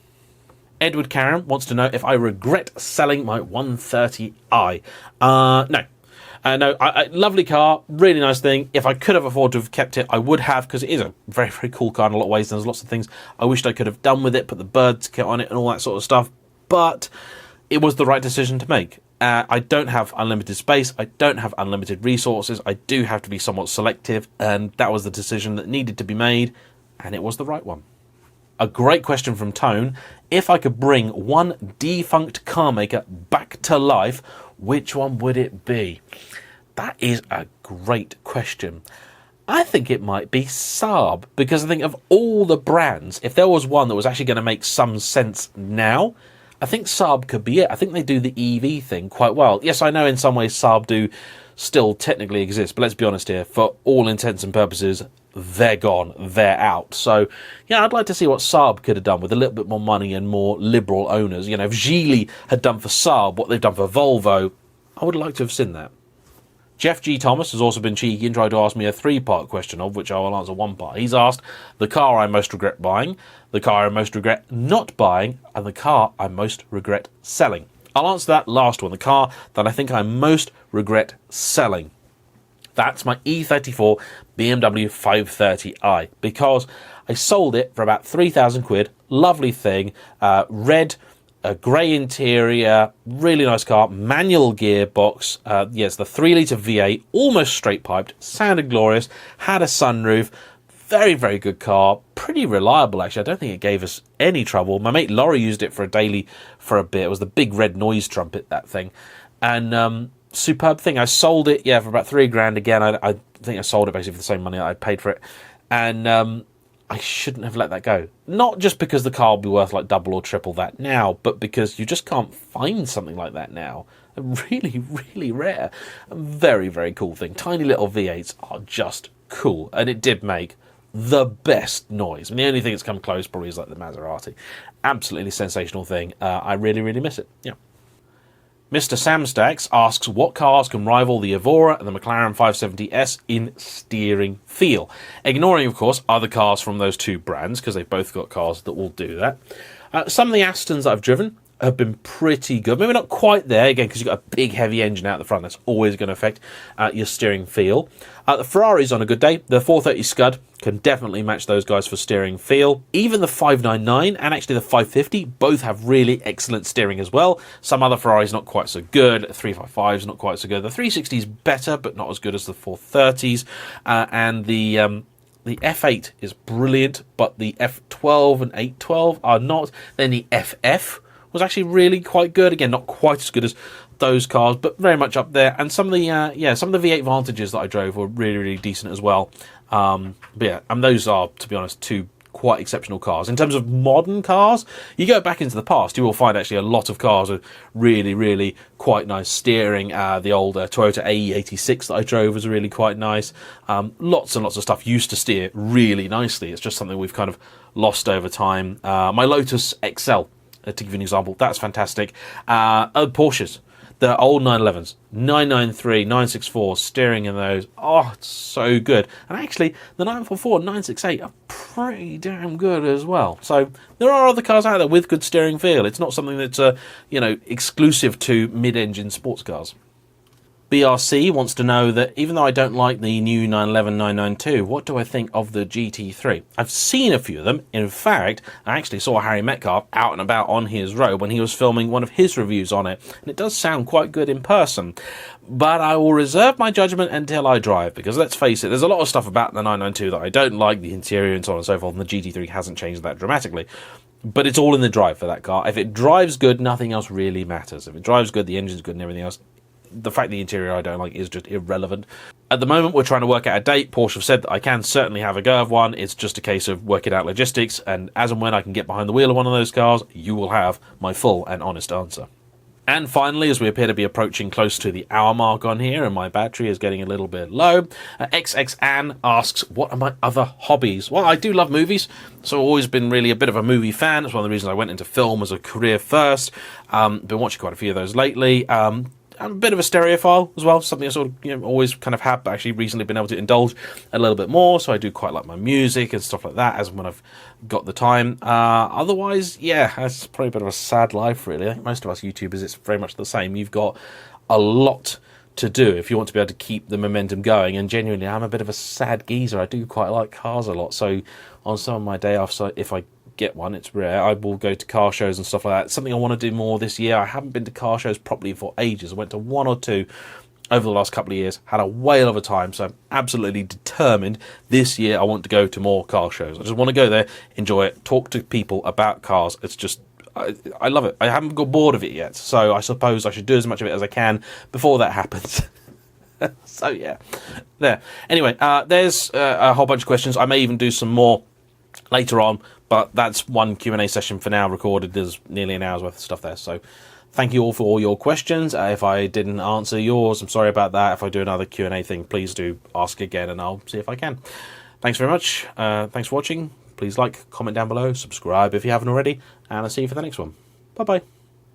Edward Karen wants to know if I regret selling my 130i. No. No, lovely car, really nice thing. If I could have afforded to have kept it, I would have, because it is a very, very cool car in a lot of ways. There's lots of things I wished I could have done with it, put the birds kit on it and all that sort of stuff. But it was the right decision to make. I don't have unlimited space. I don't have unlimited resources. I do have to be somewhat selective, and that was the decision that needed to be made, and it was the right one. A great question from Tone. If I could bring one defunct car maker back to life, which one would it be? That is a great question. I think it might be Saab, because I think of all the brands, if there was one that was actually going to make some sense now, I think Saab could be it. I think they do the EV thing quite well. Yes, I know in some ways Saab do still technically exist, but let's be honest here, for all intents and purposes, they're gone, they're out. So, yeah, I'd like to see what Saab could have done with a little bit more money and more liberal owners. You know, if Geely had done for Saab what they've done for Volvo, I would like to have seen that. Jeff G. Thomas has also been cheeky and tried to ask me a 3-part question, of which I will answer 1 part. He's asked the car I most regret buying, the car I most regret not buying, and the car I most regret selling. I'll answer that last one, the car that I think I most regret selling. That's my E34 BMW 530i, because I sold it for about 3,000 quid. Lovely thing, red, a grey interior, really nice car, manual gearbox. Yes, the 3-litre V8, almost straight piped, sounded glorious, had a sunroof. Very, very good car. Pretty reliable, actually. I don't think it gave us any trouble. My mate Laurie used it for a daily for a bit. It was the big red noise trumpet, that thing. And superb thing. I sold it, yeah, for about 3 grand again. I think I sold it basically for the same money that I paid for it. And I shouldn't have let that go. Not just because the car will be worth like double or triple that now, but because you just can't find something like that now. Really, really rare. A very, very cool thing. Tiny little V8s are just cool. And it did make the best noise. And the only thing that's come close probably is like the Maserati. Absolutely sensational thing. I really, really miss it. Yeah. Mr. Samstacks asks what cars can rival the Evora and the McLaren 570S in steering feel. Ignoring, of course, other cars from those 2 brands, because they've both got cars that will do that. Some of the Astons that I've driven have been pretty good. Maybe not quite there, again, because you've got a big, heavy engine out the front. That's always going to affect your steering feel. The Ferraris on a good day, the 430 Scud can definitely match those guys for steering feel. Even the 599 and actually the 550 both have really excellent steering as well. Some other Ferraris not quite so good. 355's not quite so good. The 360 is better, but not as good as the 430s. And the F8 is brilliant, but the F12 and 812 are not. Then the FF was actually really quite good. Again, not quite as good as those cars, but very much up there. And some of the some of the V8 Vantages that I drove were really, really decent as well. But yeah, and those are, to be honest, 2 quite exceptional cars. In terms of modern cars, you go back into the past, you will find actually a lot of cars with really, really quite nice steering. The old Toyota AE86 that I drove was really quite nice. Lots and lots of stuff used to steer really nicely. It's just something we've kind of lost over time. My Lotus XL, to give you an example, that's fantastic. Porsches, the old 911s, 993, 964, steering in those, oh, it's so good. And actually, the 944, 968 are pretty damn good as well. So there are other cars out there with good steering feel. It's not something that's, exclusive to mid-engine sports cars. BRC wants to know that even though I don't like the new 911 992, what do I think of the GT3? I've seen a few of them. In fact, I actually saw Harry Metcalf out and about on his road when he was filming one of his reviews on it, and it does sound quite good in person. But I will reserve my judgment until I drive, because let's face it, there's a lot of stuff about the 992 that I don't like, the interior and so on and so forth, and the GT3 hasn't changed that dramatically. But it's all in the drive for that car. If it drives good, nothing else really matters. If it drives good, the engine's good and everything else, the fact the interior I don't like is just irrelevant. At the moment, we're trying to work out a date. Porsche have said that I can certainly have a go of one. It's just a case of working out logistics, and as and when I can get behind the wheel of one of those cars, you will have my full and honest answer. And finally, as we appear to be approaching close to the hour mark on here, and my battery is getting a little bit low, XXAn asks, what are my other hobbies? Well, I do love movies, so I've always been really a bit of a movie fan. It's one of the reasons I went into film as a career first. Been watching quite a few of those lately. I'm a bit of a stereophile as well, something I sort of always kind of had, but actually recently been able to indulge a little bit more, so I do quite like my music and stuff like that as when I've got the time. Otherwise, yeah, that's probably a bit of a sad life, really. I think most of us YouTubers, it's very much the same. You've got a lot to do if you want to be able to keep the momentum going, and genuinely, I'm a bit of a sad geezer. I do quite like cars a lot, so on some of my day offs, if I get one, it's rare, I will go to car shows and stuff like that. It's something I want to do more this year. I haven't been to car shows properly for ages. I went to one or two over the last couple of years, had a whale of a time, so I'm absolutely determined this year I want to go to more car shows. I just want to go there, enjoy it, talk to people about cars. It's just, I love it. I haven't got bored of it yet, so I suppose I should do as much of it as I can before that happens. So yeah, there. Anyway, there's a whole bunch of questions. I may even do some more later on, but that's one Q&A session for now recorded. There's nearly an hour's worth of stuff there, so thank you all for all your questions. If I didn't answer yours, I'm sorry about that. If I do another Q&A thing, please do ask again, and I'll see if I can. Thanks very much. Thanks for watching. Please like, comment down below, subscribe if you haven't already, and I'll see you for the next one. Bye-bye.